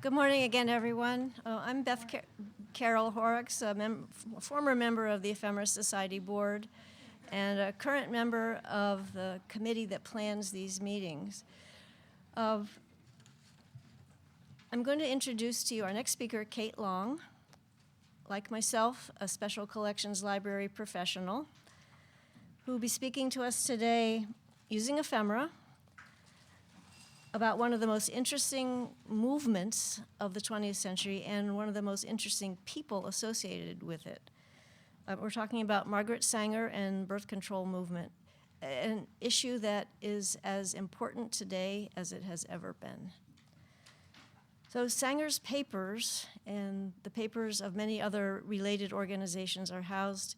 Good morning again, everyone. I'm Beth Carol Horrocks, a former member of the Ephemera Society Board and a current member of the committee that plans these meetings. I'm going to introduce to you our next speaker, Kate Long, like myself, a special collections library professional, who will be speaking to us today using ephemera about one of the most interesting movements of the 20th century and one of the most interesting people associated with it. We're talking about Margaret Sanger and birth control movement, an issue that is as important today as it has ever been. So Sanger's papers and the papers of many other related organizations are housed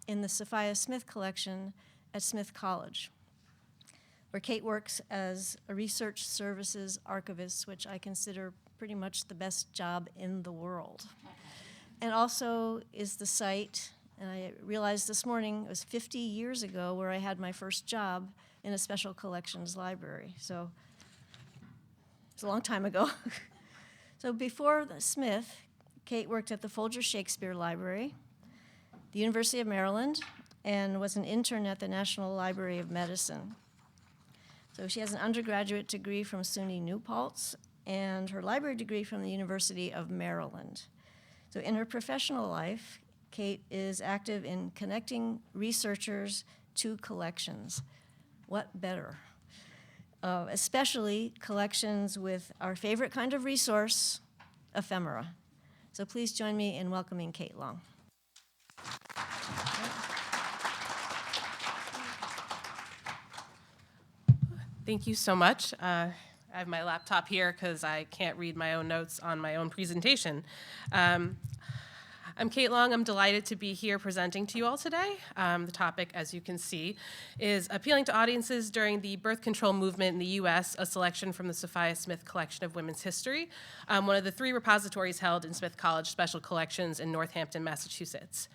in the Sophia Smith collection at Smith College, where Kate works as a research services archivist, which I consider pretty much the best job in the world. And also is the site, and I realized this morning, it was 50 years ago where I had my first job in a special collections library. So it's a long time ago. So before Smith, Kate worked at the Folger Shakespeare Library, the University of Maryland, and was an intern at the National Library of Medicine. So she has an undergraduate degree from SUNY New Paltz and her library degree from the University of Maryland. So in her professional life, Kate is active in connecting researchers to collections. What better? Especially collections with our favorite kind of resource, ephemera. So please join me in welcoming Kate Long. Thank you so much. I have my laptop here because I can't read my own notes on my own presentation. I'm Kate Long. I'm delighted to be here presenting to you all today. The topic, as you can see, is appealing to audiences during the birth control movement in the U.S., a selection from the Sophia Smith Collection of Women's History, one of the 3 repositories held in Smith College Special Collections in Northampton, Massachusetts.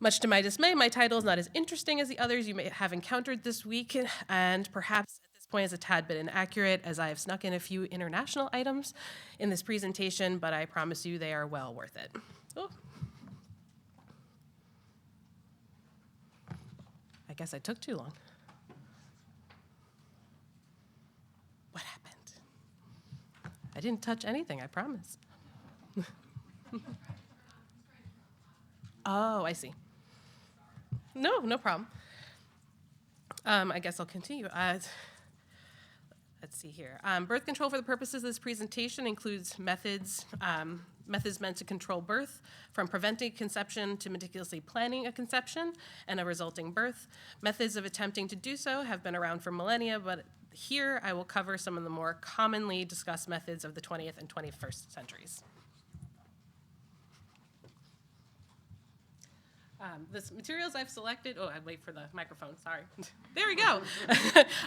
Much to my dismay, my title is not as interesting as the others you may have encountered this week, and perhaps point is a tad bit inaccurate, as I have snuck in a few international items in this presentation, but I promise you they are well worth it. Oh. I guess I took too long. What happened? I didn't touch anything, I promise. Oh, I see. No problem. I guess I'll continue. Let's see here. Birth control for the purposes of this presentation includes methods meant to control birth, from preventing conception to meticulously planning a conception and a resulting birth. Methods of attempting to do so have been around for millennia, but here I will cover some of the more commonly discussed methods of the 20th and 21st centuries. The materials I've selected, I'd wait for the microphone, sorry. There we go.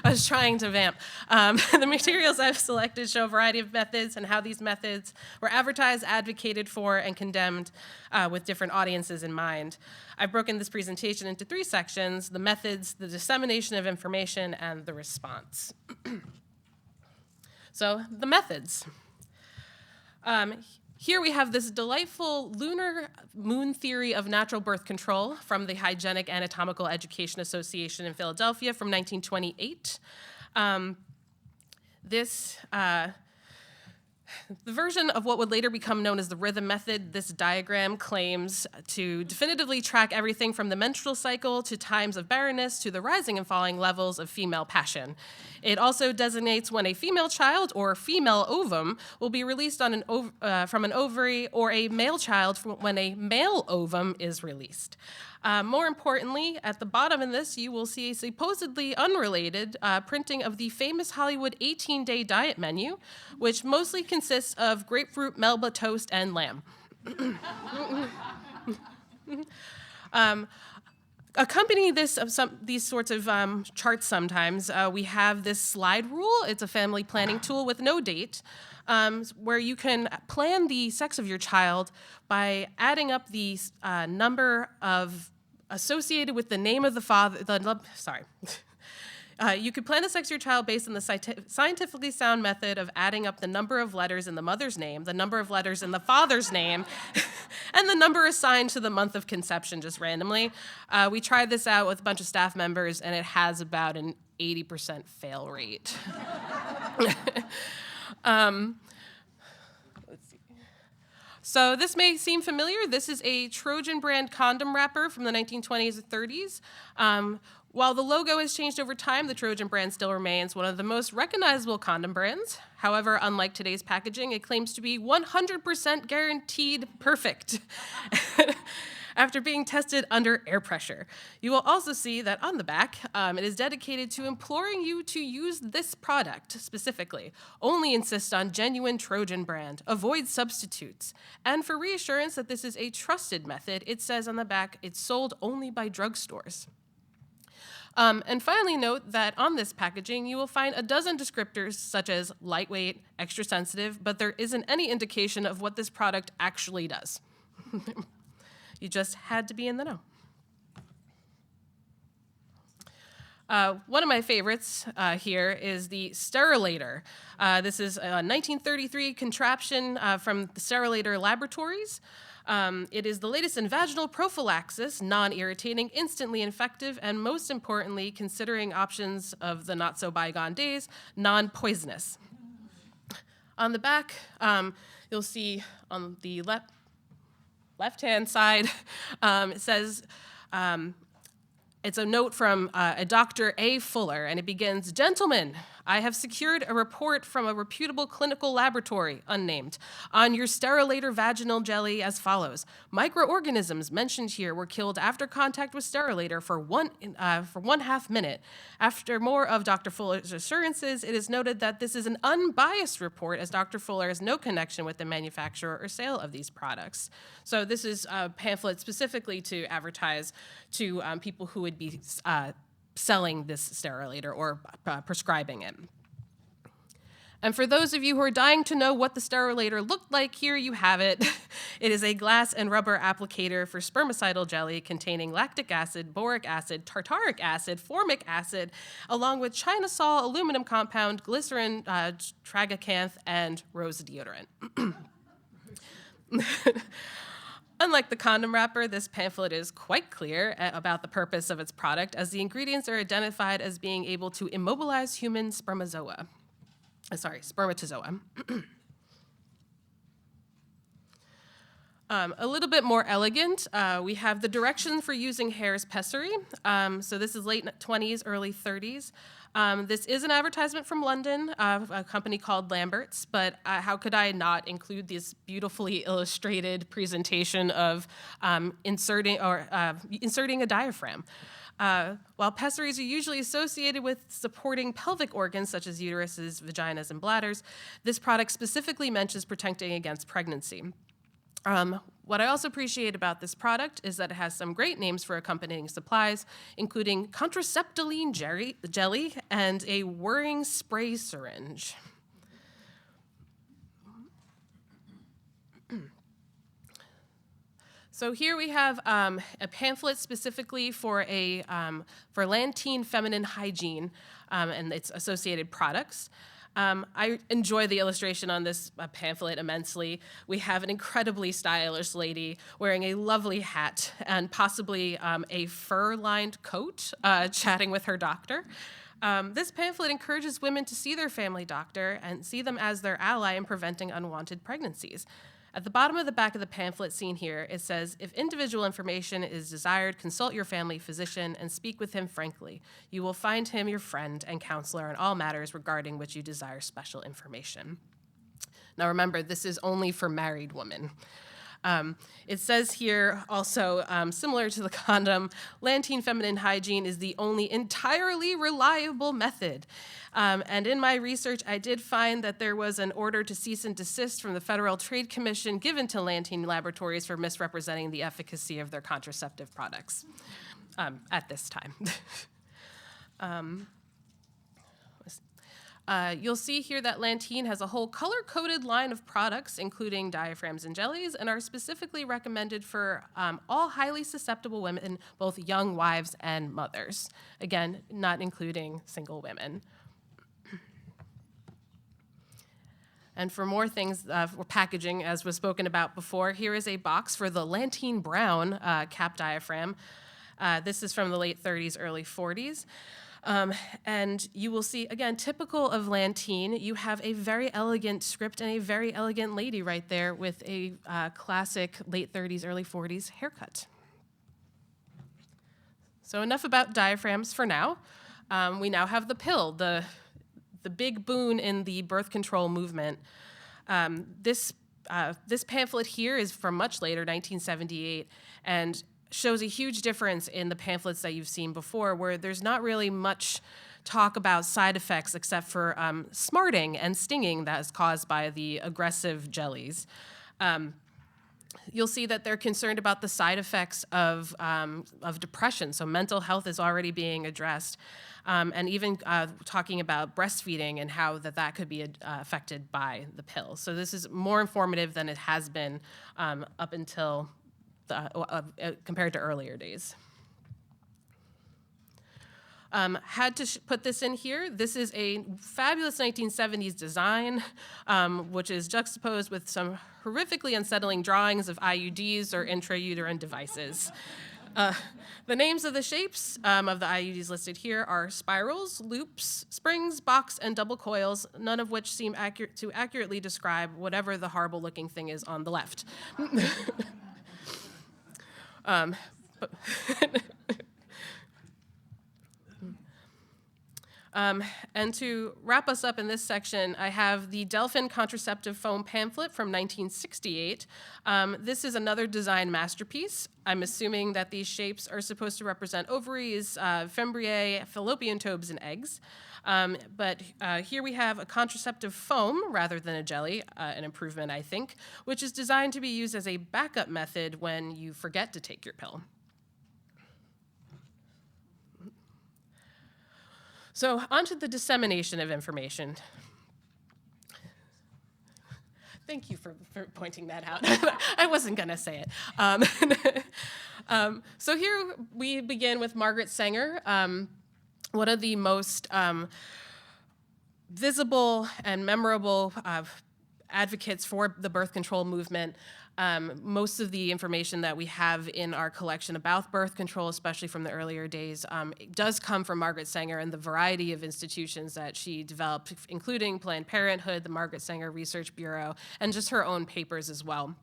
I was trying to vamp. The materials I've selected show a variety of methods and how these methods were advertised, advocated for, and condemned with different audiences in mind. I've broken this presentation into 3 sections: the methods, the dissemination of information, and the response. So, the methods. Here we have this delightful lunar moon theory of natural birth control from the Hygienic Anatomical Education Association in Philadelphia from 1928. The version of what would later become known as the rhythm method, this diagram claims to definitively track everything from the menstrual cycle to times of barrenness to the rising and falling levels of female passion. It also designates when a female child or female ovum will be released on from an ovary, or a male child when a male ovum is released. More importantly, at the bottom in this, you will see a supposedly unrelated printing of the famous Hollywood 18-day diet menu, which mostly consists of grapefruit, Melba toast, and lamb. Accompanying these sorts of charts sometimes, we have this slide rule. It's a family planning tool with no date, where you can plan the sex of your child by adding up the number of associated with the name of the father, You could plan to sex your child based on the scientifically sound method of adding up the number of letters in the mother's name, the number of letters in the father's name, and the number assigned to the month of conception just randomly. We tried this out with a bunch of staff members, and it has about an 80% fail rate. Let's see. So this may seem familiar. This is a Trojan brand condom wrapper from the 1920s or 30s. While the logo has changed over time, the Trojan brand still remains one of the most recognizable condom brands. However, unlike today's packaging, it claims to be 100% guaranteed perfect after being tested under air pressure. You will also see that on the back, it is dedicated to imploring you to use this product specifically. Only insist on genuine Trojan brand. Avoid substitutes. And for reassurance that this is a trusted method, it says on the back, it's sold only by drugstores. And finally, note that on this packaging, you will find a dozen descriptors such as lightweight, extra sensitive, but there isn't any indication of what this product actually does. You just had to be in the know. One of my favorites here is the Sterilator. This is a 1933 contraption from the Sterilator Laboratories. It is the latest in vaginal prophylaxis, non-irritating, instantly effective, and most importantly, considering options of the not-so-bygone days, non-poisonous. On the back, you'll see on the left-hand side, it says, it's a note from a Dr. A. Fuller, and it begins, "Gentlemen, I have secured a report from a reputable clinical laboratory, unnamed, on your Sterilator vaginal jelly as follows. Microorganisms mentioned here were killed after contact with Sterilator for one half minute. After more of Dr. Fuller's assurances, it is noted that this is an unbiased report, as Dr. Fuller has no connection with the manufacturer or sale of these products." So this is a pamphlet specifically to advertise to people who would be selling this Sterilator or prescribing it. And for those of you who are dying to know what the Sterilator looked like, here you have it. It is a glass and rubber applicator for spermicidal jelly containing lactic acid, boric acid, tartaric acid, formic acid, along with Chinasol aluminum compound, glycerin, tragacanth, and rose deodorant. Unlike the condom wrapper, this pamphlet is quite clear about the purpose of its product, as the ingredients are identified as being able to immobilize human spermatozoa. A little bit more elegant, we have the directions for using hare's pessary. So this is late 20s, early 30s. This is an advertisement from London, a company called Lambert's, but how could I not include this beautifully illustrated presentation of inserting a diaphragm? While pessaries are usually associated with supporting pelvic organs such as uteruses, vaginas, and bladders, this product specifically mentions protecting against pregnancy. What I also appreciate about this product is that it has some great names for accompanying supplies, including contraceptiline jelly and a whirring spray syringe. So here we have a pamphlet specifically for Lantine feminine hygiene and its associated products. I enjoy the illustration on this pamphlet immensely. We have an incredibly stylish lady wearing a lovely hat and possibly a fur-lined coat, chatting with her doctor. This pamphlet encourages women to see their family doctor and see them as their ally in preventing unwanted pregnancies. At the bottom of the back of the pamphlet seen here, it says, "If individual information is desired, consult your family physician and speak with him frankly. You will find him your friend and counselor in all matters regarding which you desire special information." Now remember, this is only for married women. It says here also, similar to the condom, Lantine feminine hygiene is the only entirely reliable method. And in my research, I did find that there was an order to cease and desist from the Federal Trade Commission given to Lantine Laboratories for misrepresenting the efficacy of their contraceptive products at this time. You'll see here that Lantine has a whole color-coded line of products, including diaphragms and jellies, and are specifically recommended for all highly susceptible women, both young wives and mothers. Again, not including single women. And for more things for packaging, as was spoken about before, here is a box for the Lantine Brown cap diaphragm. This is from the late 30s, early 40s. And you will see, again, typical of Lantine, you have a very elegant script and a very elegant lady right there with a classic late 30s, early 40s haircut. So enough about diaphragms for now. We now have the pill, the big boon in the birth control movement. This pamphlet here is from much later, 1978, and shows a huge difference in the pamphlets that you've seen before, where there's not really much talk about side effects except for smarting and stinging that is caused by the aggressive jellies. You'll see that they're concerned about the side effects of depression, so mental health is already being addressed, and even talking about breastfeeding and how that could be affected by the pill. So this is more informative than it has been up until compared to earlier days. Had to put this in here. This is a fabulous 1970s design, which is juxtaposed with some horrifically unsettling drawings of IUDs or intrauterine devices. The names of the shapes of the IUDs listed here are spirals, loops, springs, box, and double coils, none of which seem to accurately describe whatever the horrible-looking thing is on the left. And to wrap us up in this section, I have the Delphin Contraceptive Foam pamphlet from 1968. This is another design masterpiece. I'm assuming that these shapes are supposed to represent ovaries, fimbriae, fallopian tubes, and eggs. But here we have a contraceptive foam rather than a jelly, an improvement, I think, which is designed to be used as a backup method when you forget to take your pill. So onto the dissemination of information. Thank you for pointing that out. I wasn't going to say it. So here we begin with Margaret Sanger, one of the most visible and memorable advocates for the birth control movement. Most of the information that we have in our collection about birth control, especially from the earlier days, does come from Margaret Sanger and the variety of institutions that she developed, including Planned Parenthood, the Margaret Sanger Research Bureau, and just her own papers as well.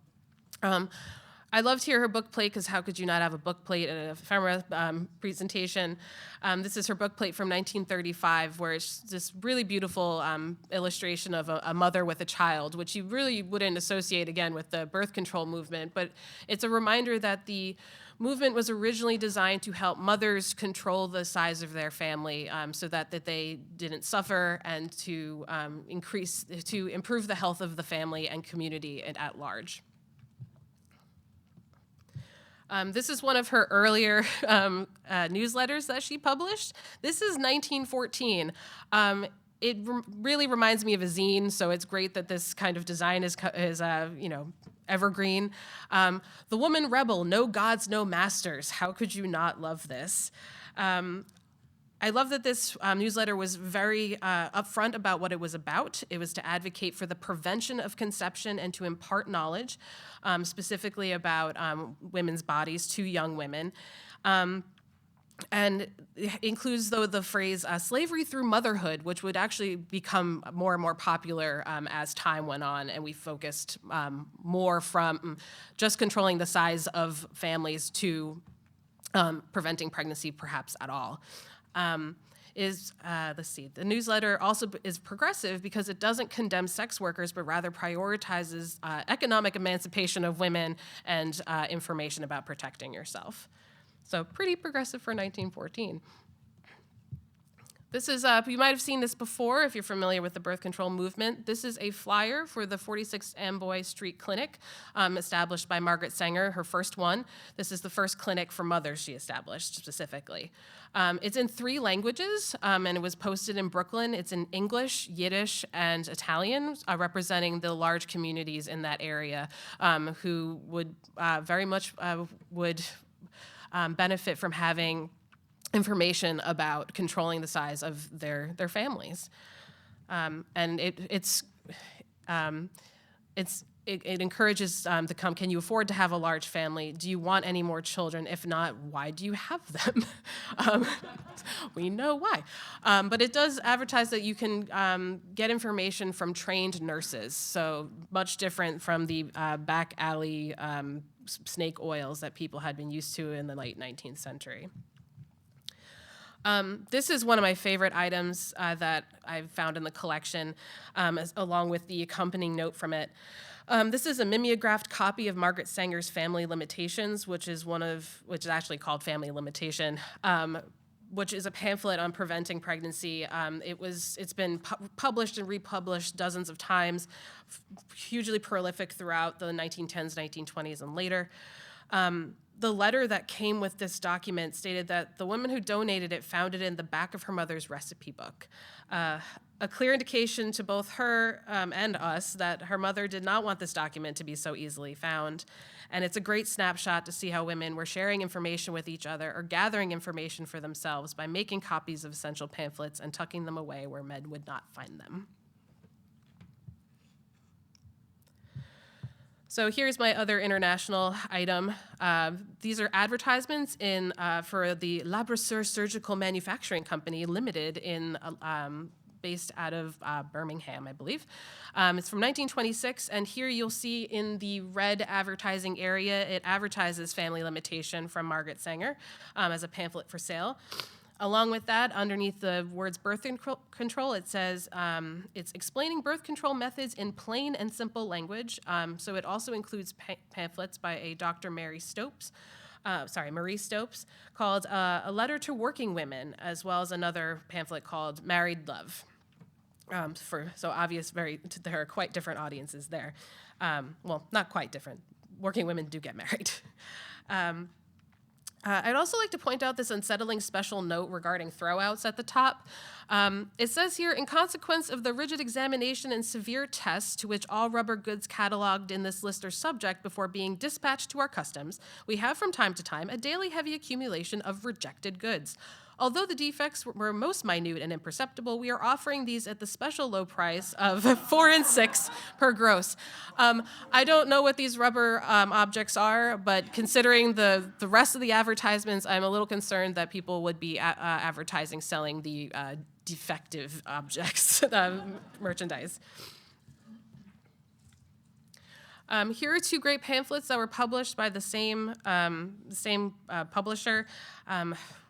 I loved here her book plate, because how could you not have a book plate at an Ephemera presentation? This is her book plate from 1935, where it's this really beautiful illustration of a mother with a child, which you really wouldn't associate, again, with the birth control movement. But it's a reminder that the movement was originally designed to help mothers control the size of their family so that they didn't suffer, and to improve the health of the family and community at large. This is one of her earlier newsletters that she published. This is 1914. It really reminds me of a zine, so it's great that this kind of design is evergreen. The woman rebel, no gods, no masters. How could you not love this? I love that this newsletter was very upfront about what it was about. It was to advocate for the prevention of conception and to impart knowledge, specifically about women's bodies to young women. And it includes, though, the phrase slavery through motherhood, which would actually become more and more popular as time went on, and we focused more from just controlling the size of families to preventing pregnancy perhaps at all. Let's see, the newsletter also is progressive because it doesn't condemn sex workers, but rather prioritizes economic emancipation of women and information about protecting yourself. So pretty progressive for 1914. This is, you might have seen this before if you're familiar with the birth control movement. This is a flyer for the 46th Amboy Street Clinic, established by Margaret Sanger, her first one. This is the first clinic for mothers she established specifically. It's in 3 languages, and it was posted in Brooklyn. It's in English, Yiddish, and Italian, representing the large communities in that area who would very much benefit from having information about controlling the size of their families, and it encourages to come. Can you afford to have a large family? Do you want any more children? If not, why do you have them? We know why, but it does advertise that you can get information from trained nurses. So much different from the back alley snake oils that people had been used to in the late 19th century. This is one of my favorite items that I've found in the collection, along with the accompanying note from it. This is a mimeographed copy of Margaret Sanger's Family Limitations, which is actually called Family Limitation, which is a pamphlet on preventing pregnancy. It's been published and republished dozens of times, hugely prolific throughout the 1910s, 1920s, and later. The letter that came with this document stated that the woman who donated it found it in the back of her mother's recipe book. A clear indication to both her and us that her mother did not want this document to be so easily found. And it's a great snapshot to see how women were sharing information with each other or gathering information for themselves by making copies of essential pamphlets and tucking them away where men would not find them. So here's my other international item. These are advertisements for the Labrasseur Surgical Manufacturing Company Limited based out of Birmingham, I believe. It's from 1926, and here you'll see in the red advertising area, it advertises Family Limitation from Margaret Sanger as a pamphlet for sale. Along with that, underneath the words birth control, it says it's explaining birth control methods in plain and simple language. So it also includes pamphlets by a Dr. Marie Stopes, called A Letter to Working Women, as well as another pamphlet called Married Love. So obvious, there are quite different audiences there. Well, not quite different. Working women do get married. I'd also like to point out this unsettling special note regarding throwouts at the top. It says here, in consequence of the rigid examination and severe tests to which all rubber goods cataloged in this list are subject before being dispatched to our customs, we have from time to time a daily heavy accumulation of rejected goods. Although the defects were most minute and imperceptible, we are offering these at the special low price of 4 and 6 per gross. I don't know what these rubber objects are, but considering the rest of the advertisements, I'm a little concerned that people would be advertising selling the defective objects, merchandise. Here are 2 great pamphlets that were published by the same publisher,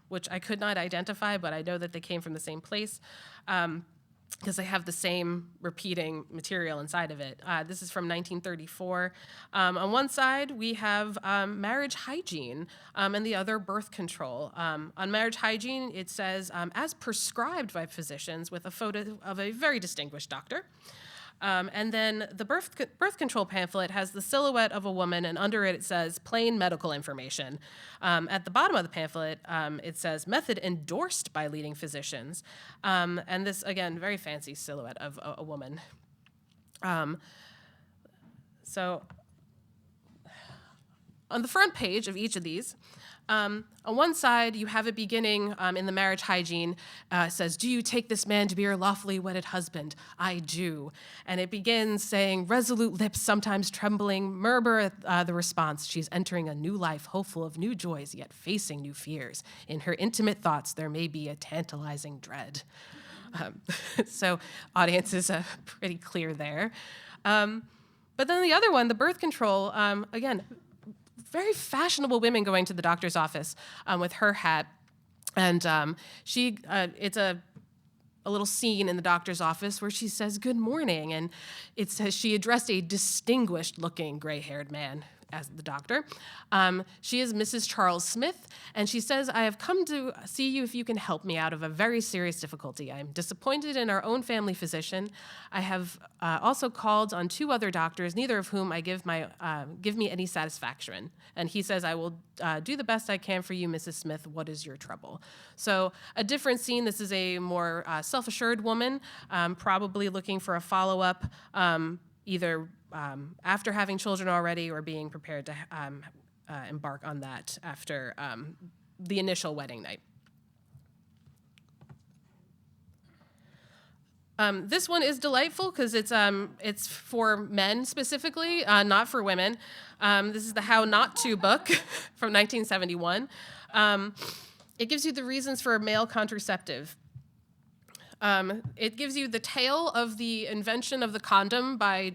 which I could not identify, but I know that they came from the same place because they have the same repeating material inside of it. This is from 1934. On one side, we have marriage hygiene, and the other birth control. On marriage hygiene, it says, as prescribed by physicians, with a photo of a very distinguished doctor. And then the birth control pamphlet has the silhouette of a woman, and under it says plain medical information. At the bottom of the pamphlet, it says method endorsed by leading physicians. And this, again, very fancy silhouette of a woman. So on the front page of each of these, on one side, you have it beginning in the marriage hygiene. It says, do you take this man to be your lawfully wedded husband? I do. And it begins saying, resolute lips sometimes trembling, murmur the response. She's entering a new life, hopeful of new joys, yet facing new fears. In her intimate thoughts, there may be a tantalizing dread. So audience is pretty clear there. But then the other one, the birth control, again, very fashionable women going to the doctor's office with her hat. And it's a little scene in the doctor's office where she says, good morning. And it says she addressed a distinguished looking gray-haired man. as the doctor. She is Mrs. Charles Smith, and she says, "I have come to see you if you can help me out of a very serious difficulty. I am disappointed in our own family physician. I have also called on 2 other doctors, neither of whom give me any satisfaction." And he says, "I will do the best I can for you, Mrs. Smith. What is your trouble?" So a different scene. This is a more self-assured woman, probably looking for a follow-up, either after having children already or being prepared to embark on that after the initial wedding night. This one is delightful because it's for men specifically, not for women. This is the How Not To book from 1971. It gives you the reasons for a male contraceptive. It gives you the tale of the invention of the condom by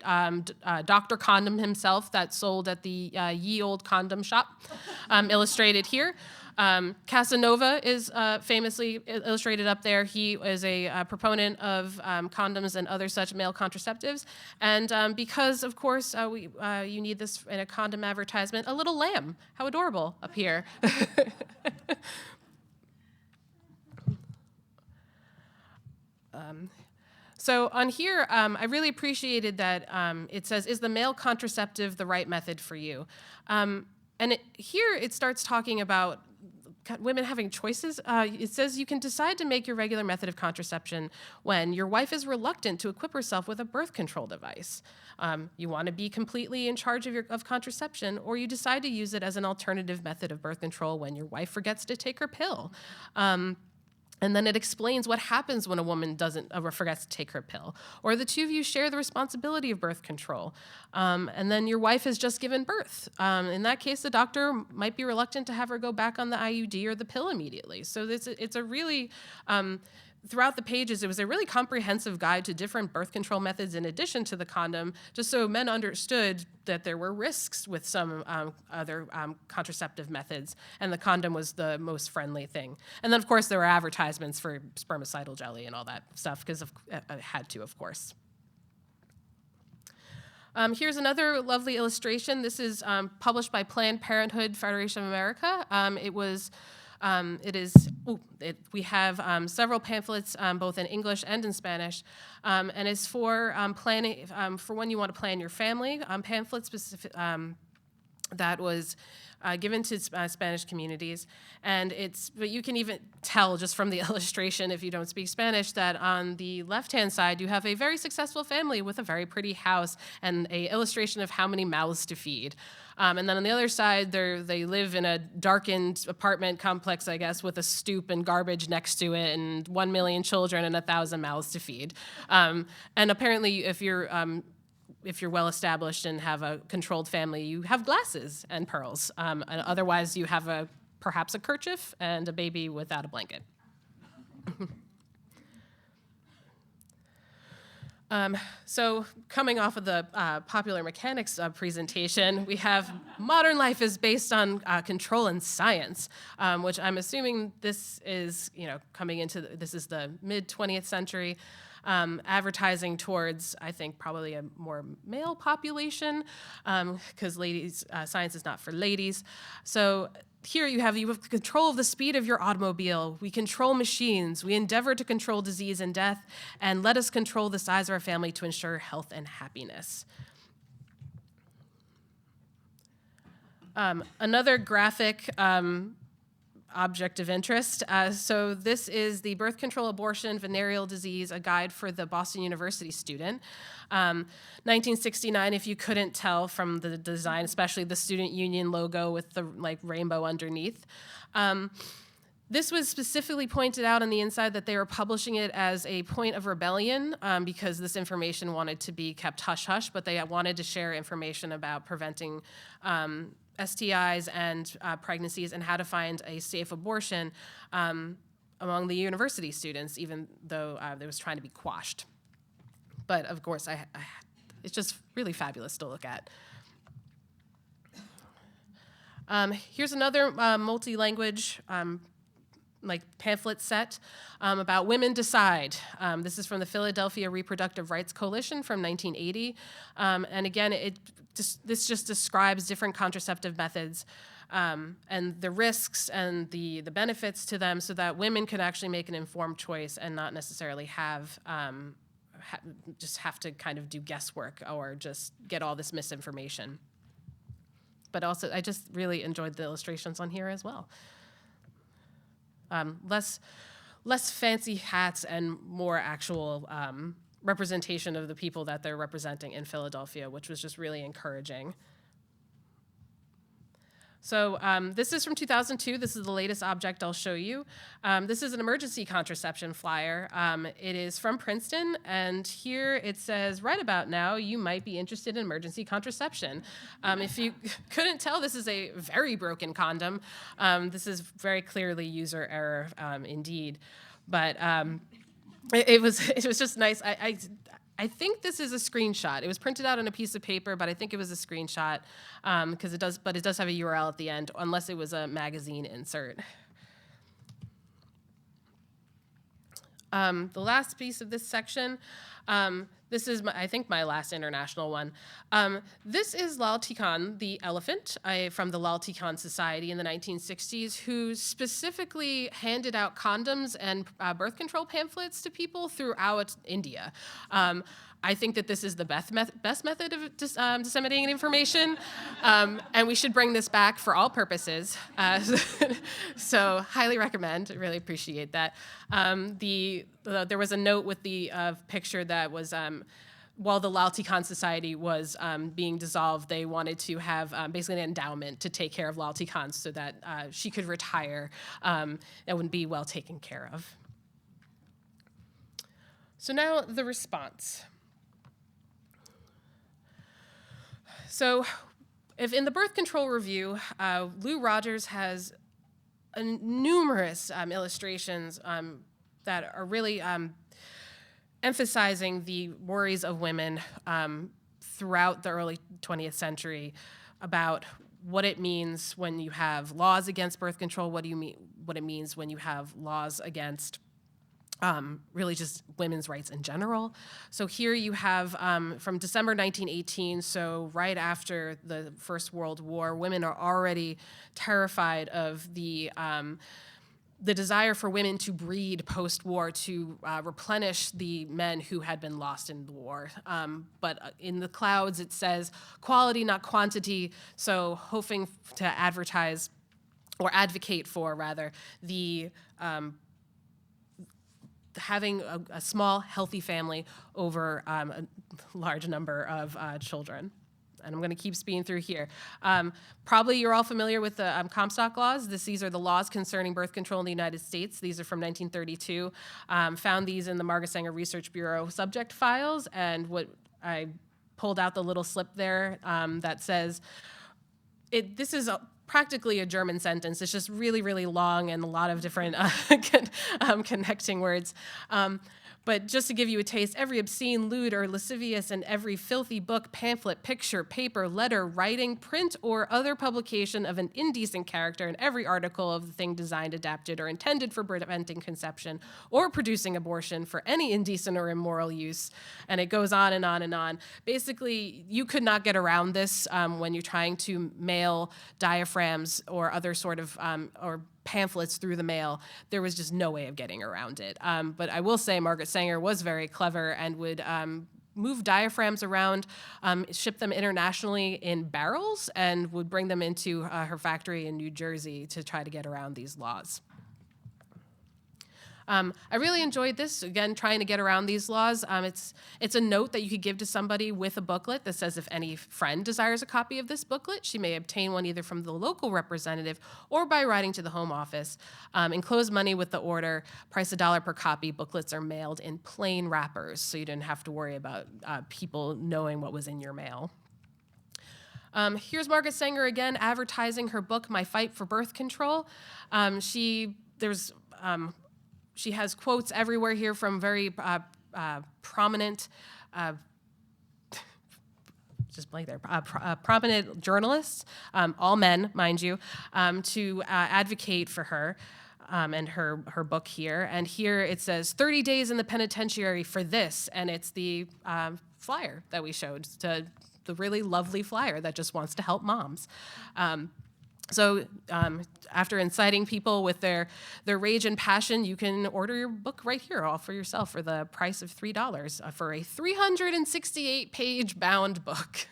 Dr. Condom himself that sold at the Ye Olde Condom Shop, illustrated here. Casanova is famously illustrated up there. He is a proponent of condoms and other such male contraceptives. And because, of course, you need this in a condom advertisement, a little lamb. How adorable up here. So on here, I really appreciated that it says, "Is the male contraceptive the right method for you?" Here it starts talking about women having choices. It says you can decide to make your regular method of contraception when your wife is reluctant to equip herself with a birth control device. You want to be completely in charge of contraception, or you decide to use it as an alternative method of birth control when your wife forgets to take her pill. And then it explains what happens when a woman doesn't or forgets to take her pill. Or the 2 of you share the responsibility of birth control. And then your wife has just given birth. In that case, the doctor might be reluctant to have her go back on the IUD or the pill immediately. So it's a really, throughout the pages, it was a really comprehensive guide to different birth control methods in addition to the condom, just so men understood that there were risks with some other contraceptive methods, and the condom was the most friendly thing. And then, of course, there were advertisements for spermicidal jelly and all that stuff, because it had to, of course. Here's another lovely illustration. This is published by Planned Parenthood Federation of America. We have several pamphlets, both in English and in Spanish, and it's for planning, for when you want to plan your family. Pamphlet specific that was given to Spanish communities, but you can even tell just from the illustration, if you don't speak Spanish, that on the left-hand side you have a very successful family with a very pretty house and a illustration of how many mouths to feed. And then on the other side, they live in a darkened apartment complex, I guess, with a stoop and garbage next to it, and 1 million children and 1,000 mouths to feed. And apparently, if you're well established and have a controlled family, you have glasses and pearls. And otherwise, you have perhaps a kerchief and a baby without a blanket. So coming off of the popular mechanics presentation, we have modern life is based on control and science, which I'm assuming this is, this is the mid-20th century, advertising towards, I think, probably a more male population, because science is not for ladies. So here you have control of the speed of your automobile. We control machines. We endeavor to control disease and death, and let us control the size of our family to ensure health and happiness. Another graphic object of interest. So this is the Birth Control, Abortion, Venereal Disease, a guide for the Boston University student. 1969, if you couldn't tell from the design, especially the student union logo with the rainbow underneath. This was specifically pointed out on the inside that they were publishing it as a point of rebellion because this information wanted to be kept hush-hush, but they wanted to share information about preventing STIs and pregnancies and how to find a safe abortion among the university students, even though it was trying to be quashed. But of course, it's just really fabulous to look at. Here's another multi-language, pamphlet set about Women Decide. This is from the Philadelphia Reproductive Rights Coalition from 1980. And again, this just describes different contraceptive methods and the risks and the benefits to them so that women could actually make an informed choice and not necessarily just have to kind of do guesswork or just get all this misinformation. But also, I just really enjoyed the illustrations on here as well. Less fancy hats and more actual representation of the people that they're representing in Philadelphia, which was just really encouraging. So this is from 2002. This is the latest object I'll show you. This is an emergency contraception flyer. It is from Princeton, and here it says, right about now, you might be interested in emergency contraception. If you couldn't tell, this is a very broken condom. This is very clearly user error indeed. But it was just nice. I think this is a screenshot. It was printed out on a piece of paper, but I think it was a screenshot because it does have a URL at the end, unless it was a magazine insert. The last piece of this section, this is, I think, my last international one. This is Lal Tikan, the elephant from the Lal Tikan Society in the 1960s, who specifically handed out condoms and birth control pamphlets to people throughout India. I think that this is the best method of disseminating information, and we should bring this back for all purposes. So highly recommend. I really appreciate that. There was a note with the picture that was while the Lal Tikan Society was being dissolved, they wanted to have basically an endowment to take care of Lal Tikan so that she could retire and would be well taken care of. So now the response. So if in the birth control review, Lou Rogers has numerous illustrations that are really emphasizing the worries of women throughout the early 20th century about what it means when you have laws against birth control, what it means when you have laws against really just women's rights in general. So here you have from December 1918, so right after the First World War, women are already terrified of the desire for women to breed post-war to replenish the men who had been lost in the war. But in the clouds, it says quality, not quantity, so hoping to advertise or advocate for, rather, the having a small, healthy family over a large number of children. And I'm going to keep speeding through here. Probably you're all familiar with the Comstock laws. These are the laws concerning birth control in the United States. These are from 1932. Found these in the Margaret Sanger Research Bureau subject files, and what I pulled out the little slip there that says, this is practically a German sentence. It's just really, really long and a lot of different connecting words. But just to give you a taste, every obscene, lewd, or lascivious, and every filthy book, pamphlet, picture, paper, letter, writing, print, or other publication of an indecent character, and every article of the thing designed, adapted, or intended for preventing conception or producing abortion for any indecent or immoral use. And it goes on and on and on. Basically, you could not get around this when you're trying to mail diaphragms or other sort of, or pamphlets through the mail. There was just no way of getting around it. But I will say Margaret Sanger was very clever and would move diaphragms around, ship them internationally in barrels, and would bring them into her factory in New Jersey to try to get around these laws. I really enjoyed this, again, trying to get around these laws. It's a note that you could give to somebody with a booklet that says if any friend desires a copy of this booklet, she may obtain one either from the local representative or by writing to the home office. Enclose money with the order, price $1 per copy. Booklets are mailed in plain wrappers, so you didn't have to worry about people knowing what was in your mail. Here's Margaret Sanger again advertising her book, My Fight for Birth Control. She has quotes everywhere here from very prominent, just blank there, prominent journalists, all men, mind you, to advocate for her. and her book here. And here it says 30 days in the penitentiary for this, and it's the flyer that we showed, the really lovely flyer that just wants to help moms. So after inciting people with their rage and passion, you can order your book right here all for yourself for the price of $3 for a 368-page bound book.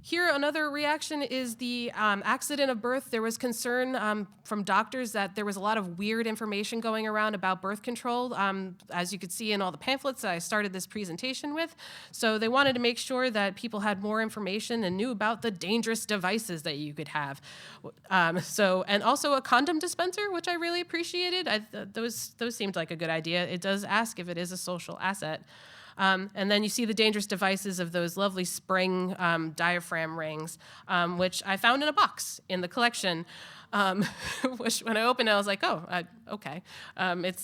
Here, another reaction is the accident of birth. There was concern from doctors that there was a lot of weird information going around about birth control, as you could see in all the pamphlets that I started this presentation with. So they wanted to make sure that people had more information and knew about the dangerous devices that you could have. And also a condom dispenser, which I really appreciated. Those seemed like a good idea. It does ask if it is a social asset. And then you see the dangerous devices of those lovely spring diaphragm rings, which I found in a box in the collection, which when I opened it, I was like, oh, okay.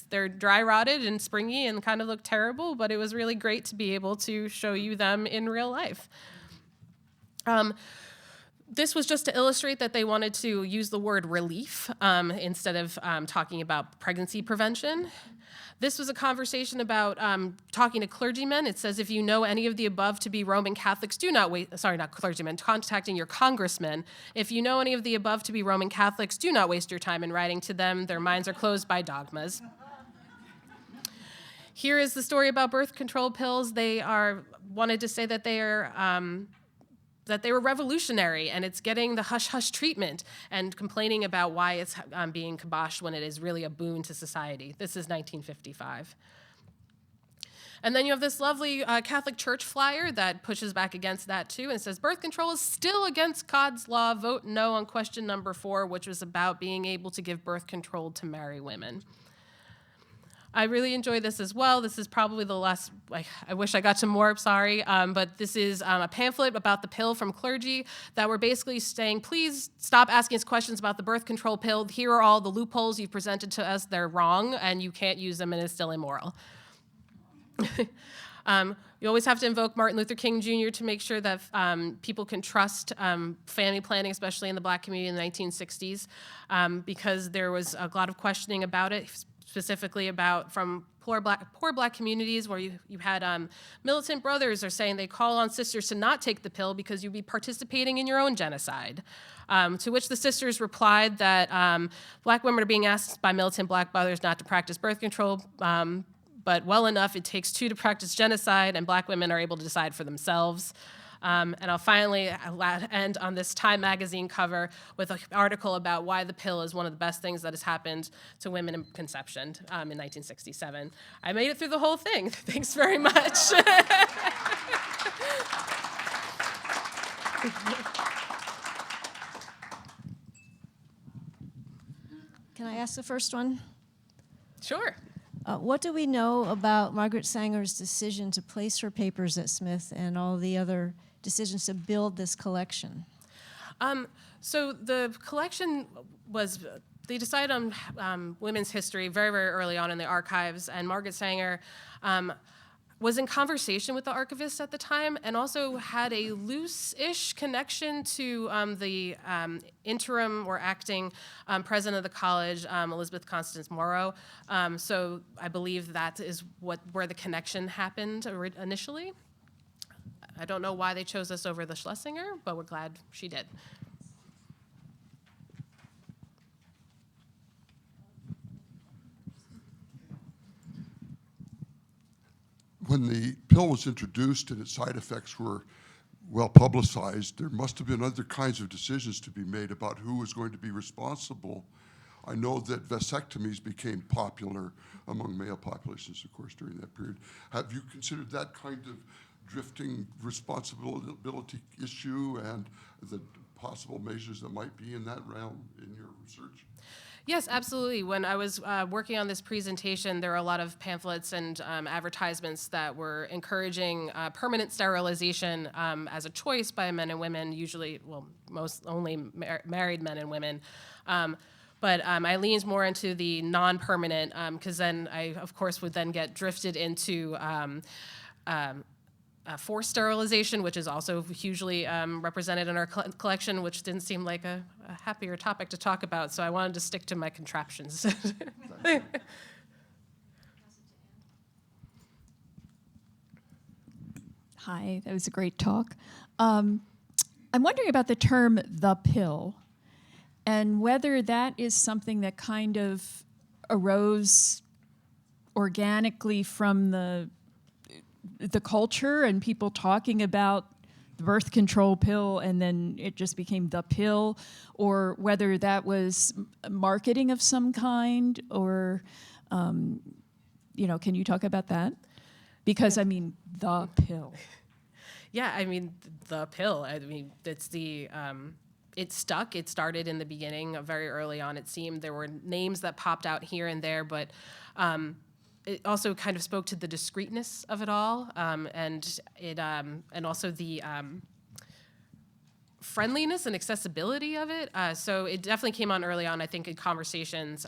They're dry rotted and springy and kind of look terrible, but it was really great to be able to show you them in real life. This was just to illustrate that they wanted to use the word relief instead of talking about pregnancy prevention. This was a conversation about talking to clergymen. It says, if you know any of the above to be Roman Catholics, do not wait, sorry, not clergymen, contacting your congressman. If you know any of the above to be Roman Catholics, do not waste your time in writing to them. Their minds are closed by dogmas. Here is the story about birth control pills. They wanted to say that they were revolutionary, and it's getting the hush-hush treatment and complaining about why it's being kiboshed when it is really a boon to society. This is 1955. And then you have this lovely Catholic Church flyer that pushes back against that too, and it says, birth control is still against God's law. Vote no on question number 4, which was about being able to give birth control to married women. I really enjoyed this as well. This is probably the last, I wish I got to more, sorry, but this is a pamphlet about the pill from clergy that were basically saying, please stop asking us questions about the birth control pill. Here are all the loopholes you've presented to us. They're wrong, and you can't use them, and it's still immoral. You always have to invoke Martin Luther King Jr. to make sure that people can trust family planning, especially in the Black community in the 1960s, because there was a lot of questioning about it, specifically from poor black communities where you had militant brothers are saying they call on sisters to not take the pill because you'd be participating in your own genocide. To which the sisters replied that black women are being asked by militant black brothers not to practice birth control, but well enough, it takes 2 to practice genocide, and black women are able to decide for themselves. And I'll finally end on this Time magazine cover with an article about why the pill is one of the best things that has happened to women in conception in 1967. I made it through the whole thing. Thanks very much. Can I ask the first one? Sure. What do we know about Margaret Sanger's decision to place her papers at Smith and all the other decisions to build this collection? So the collection they decided on women's history very, very early on in the archives, and Margaret Sanger was in conversation with the archivist at the time and also had a loose-ish connection to the interim or acting president of the college, Elizabeth Constance Morrow. So I believe that is where the connection happened initially. I don't know why they chose us over the Schlesinger, but we're glad she did. When the pill was introduced and its side effects were well publicized, there must have been other kinds of decisions to be made about who was going to be responsible. I know that vasectomies became popular among male populations, of course, during that period. Have you considered that kind of drifting responsibility issue and the possible measures that might be in that realm in your research? Yes, absolutely. When I was working on this presentation, there were a lot of pamphlets and advertisements that were encouraging permanent sterilization as a choice by men and women, usually, well, most only married men and women. But I leaned more into the non-permanent because then I, of course, would then get drifted into forced sterilization, which is also hugely represented in our collection, which didn't seem like a happier topic to talk about, so I wanted to stick to my contraptions. Hi, that was a great talk. I'm wondering about the term "the pill" and whether that is something that kind of arose organically from the culture and people talking about the birth control pill and then it just became the pill, or whether that was marketing of some kind, or can you talk about that? Because I mean, the pill. Yeah, I mean, the pill. I mean, it's the. It stuck. It started in the beginning, very early on. It seemed there were names that popped out here and there, but it also kind of spoke to the discreetness of it all, and also the friendliness and accessibility of it. So it definitely came on early on, I think, in conversations.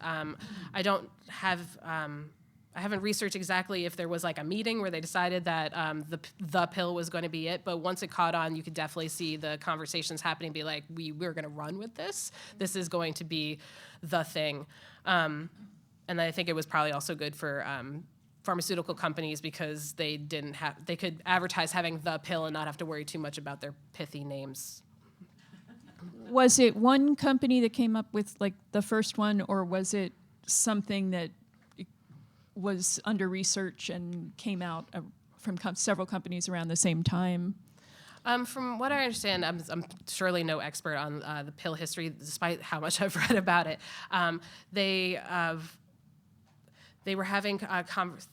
I haven't researched exactly if there was like a meeting where they decided that the pill was going to be it, but once it caught on, you could definitely see the conversations happening, be like, we're going to run with this. This is going to be the thing. And I think it was probably also good for pharmaceutical companies because they could advertise having the pill and not have to worry too much about their pithy names. Was it one company that came up with like the first one, or was it something that was under research and came out from several companies around the same time? From what I understand, I'm surely no expert on the pill history, despite how much I've read about it. They were having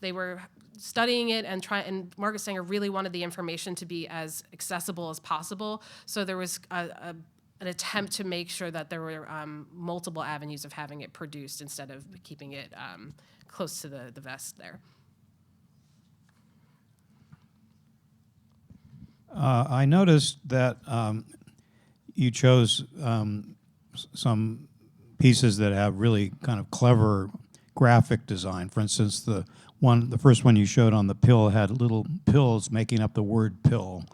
they were studying it and Margaret Sanger really wanted the information to be as accessible as possible. So there was an attempt to make sure that there were multiple avenues of having it produced instead of keeping it close to the vest there. I noticed that you chose some pieces that have really kind of clever graphic design. For instance, the first one you showed on the pill had little pills making up the word pill,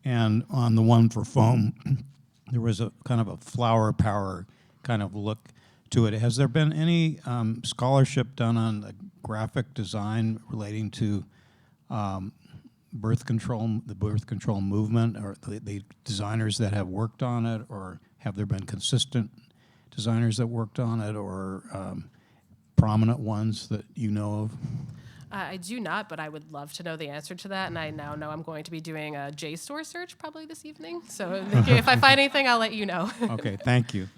and on the one for foam, there was a kind of a flower power kind of look to it. Has there been any scholarship done on the graphic design relating to birth control, the birth control movement, or the designers that have worked on it, or have there been consistent designers that worked on it, or prominent ones that you know of? I do not, but I would love to know the answer to that, and I now know I'm going to be doing a JSTOR search probably this evening, so if I find anything, I'll let you know. Okay, thank you.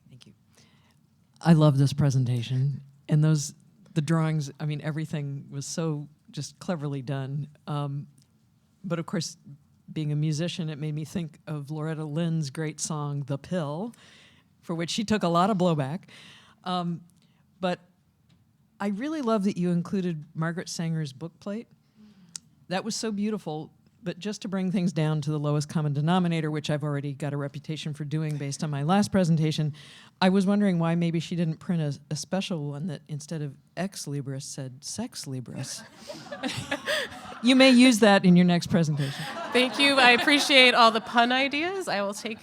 Thank you. I love this presentation, and the drawings, I mean, everything was so just cleverly done. But of course, being a musician, it made me think of Loretta Lynn's great song, The Pill, for which she took a lot of blowback. But I really love that you included Margaret Sanger's bookplate. That was so beautiful. But just to bring things down to the lowest common denominator, which I've already got a reputation for doing based on my last presentation, I was wondering why maybe she didn't print a special one that instead of ex libris said sex libris. You may use that in your next presentation. Thank you. I appreciate all the pun ideas. I will take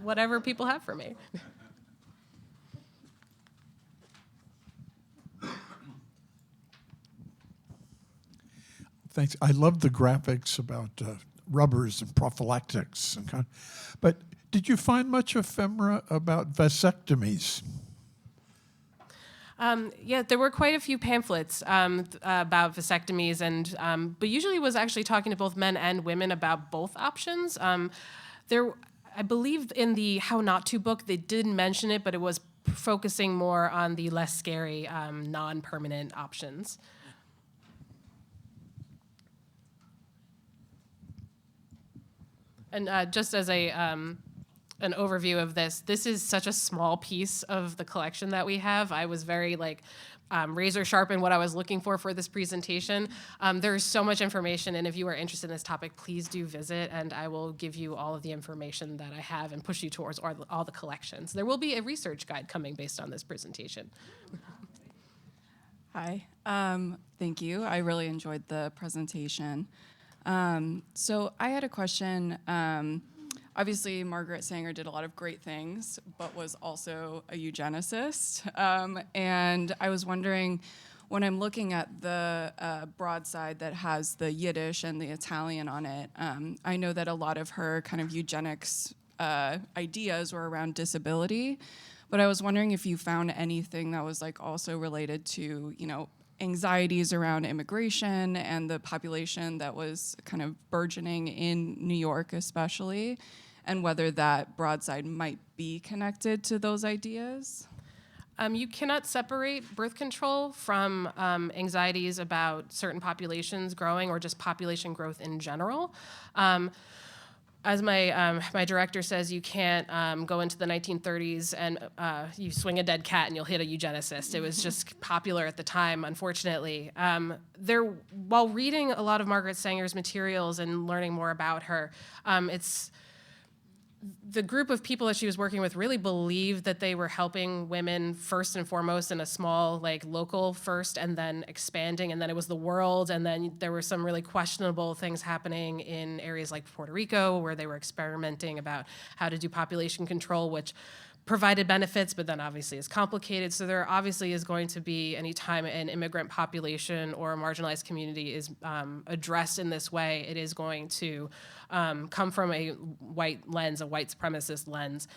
whatever people have for me. Thanks. I love the graphics about rubbers and prophylactics. But did you find much ephemera about vasectomies? Yeah, there were quite a few pamphlets about vasectomies, and but usually was actually talking to both men and women about both options. I believe in the How Not To book, they didn't mention it, but it was focusing more on the less scary, non-permanent options. And just as a an overview of this. This is such a small piece of the collection that we have. I was very razor sharp in what I was looking for this presentation. There's so much information, and if you are interested in this topic, please do visit, and I will give you all of the information that I have and push you towards all the collections. There will be a research guide coming based on this presentation. Hi, thank you. I really enjoyed the presentation. So I had a question. Obviously, Margaret Sanger did a lot of great things, but was also a eugenicist. And I was wondering, when I'm looking at the broadside that has the Yiddish and the Italian on it, I know that a lot of her kind of eugenics ideas were around disability. But I was wondering if you found anything that was also related to, anxieties around immigration and the population that was kind of burgeoning in New York especially, and whether that broadside might be connected to those ideas. You cannot separate birth control from anxieties about certain populations growing or just population growth in general. As my director says, you can't go into the 1930s and you swing a dead cat and you'll hit a eugenicist. It was just popular at the time, unfortunately. While reading a lot of Margaret Sanger's materials and learning more about her, the group of people that she was working with really believed that they were helping women first and foremost in a small, local first, and then expanding, and then it was the world, and then there were some really questionable things happening in areas like Puerto Rico where they were experimenting about how to do population control, which provided benefits, but then obviously is complicated. So there obviously is going to be, anytime an immigrant population or a marginalized community is addressed in this way, it is going to come from a white lens, a white supremacist lens,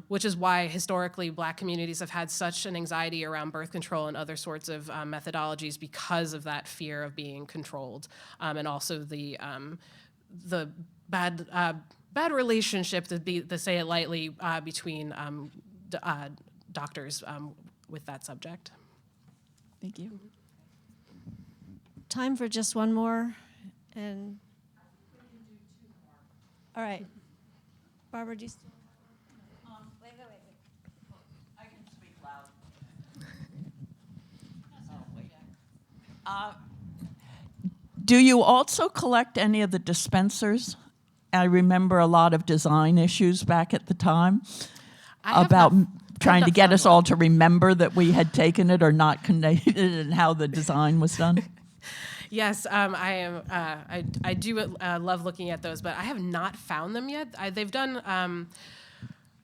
which is why historically Black communities have had such an anxiety around birth control and other sorts of methodologies because of that fear of being controlled, and also the bad relationship, to say it lightly, between doctors with that subject. Thank you. Time for just one more, and all right, Barbara, do you still? Wait. I can speak loud. Do you also collect any of the dispensers? I remember a lot of design issues back at the time about trying to get us all to remember that we had taken it or not connected it and how the design was done. Yes, I do love looking at those, but I have not found them yet. They've done.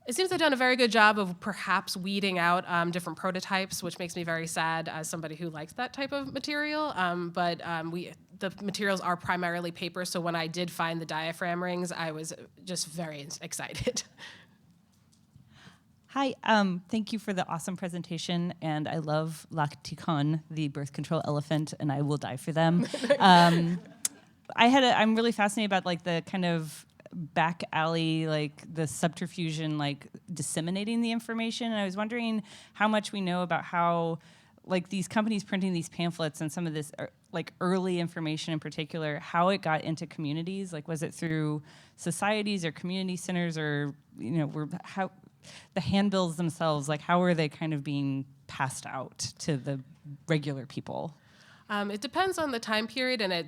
It seems they've done a very good job of perhaps weeding out different prototypes, which makes me very sad as somebody who likes that type of material. But the materials are primarily paper, so when I did find the diaphragm rings, I was just very excited. Hi, thank you for the awesome presentation, and I love Lacticon, the birth control elephant, and I will die for them. I'm really fascinated about the kind of back alley, the subterfuge, disseminating the information, and I was wondering how much we know about how these companies printing these pamphlets and some of this early information in particular, how it got into communities. Was it through societies or community centers, or how the handbills themselves, how are they kind of being passed out to the regular people? It depends on the time period, and it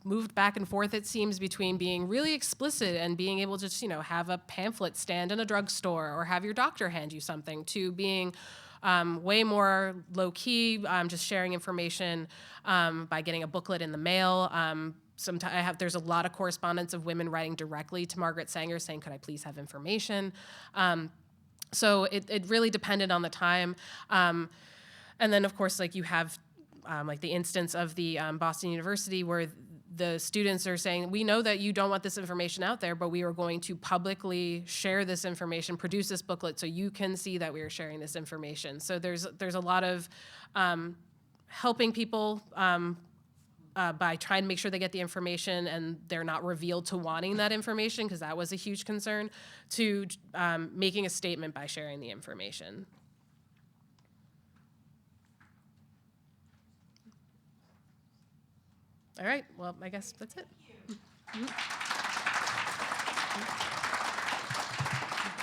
moved back and forth, it seems, between being really explicit and being able to just, have a pamphlet stand in a drugstore or have your doctor hand you something, to being way more low-key, just sharing information by getting a booklet in the mail. There's a lot of correspondence of women writing directly to Margaret Sanger saying, could I please have information? So it really depended on the time. And then, of course, you have the instance of the Boston University where the students are saying, we know that you don't want this information out there, but we are going to publicly share this information, produce this booklet so you can see that we are sharing this information. So there's a lot of helping people by trying to make sure they get the information and they're not revealed to wanting that information, because that was a huge concern, to making a statement by sharing the information. All right, well, I guess that's it. Thank you.